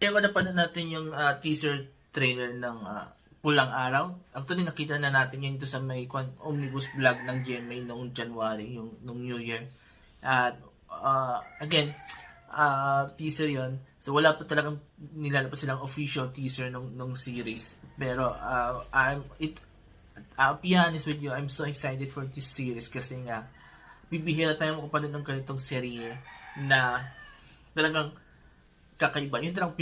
Kaya wala pa na natin yung teaser trailer ng Pulang Araw. Actually, nakita na natin yun sa may omnibus vlog ng GMA noong January, nung New Year. At again, teaser yon. So wala pa talagang nilalabas silang official teaser nung series. Pero I'll be honest with you, I'm so excited for this series kasi nga bibihira tayo makapanood ng ganitong serye na talagang kakaiba. Yung talagang